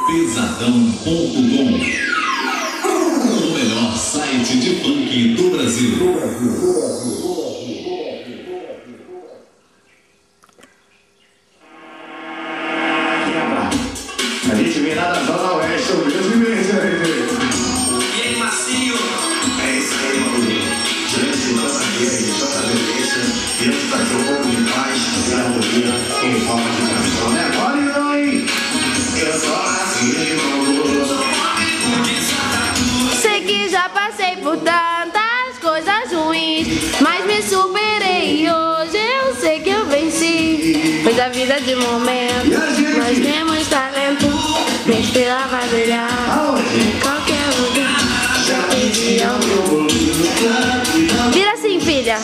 Pesadão.com, o melhor site de funk do Brasil. A gente vem lá da Zona Oeste, o mesmo mesmo. E aí, macio? É isso aí, mano. Diante de tanta guerra e de tanta violência, queremos trazer um pouco de paz e harmonia em forma de canção, né? Vale não, hein? Eu só nasci de novo. Sei que já passei por tantas coisas ruins, mas me superei e hoje eu sei que eu venci. Pois a vida de momento, nós temos talento, minha estrela vai brilhar em qualquer lugar. Já pedi ao meu. Vira assim, filha.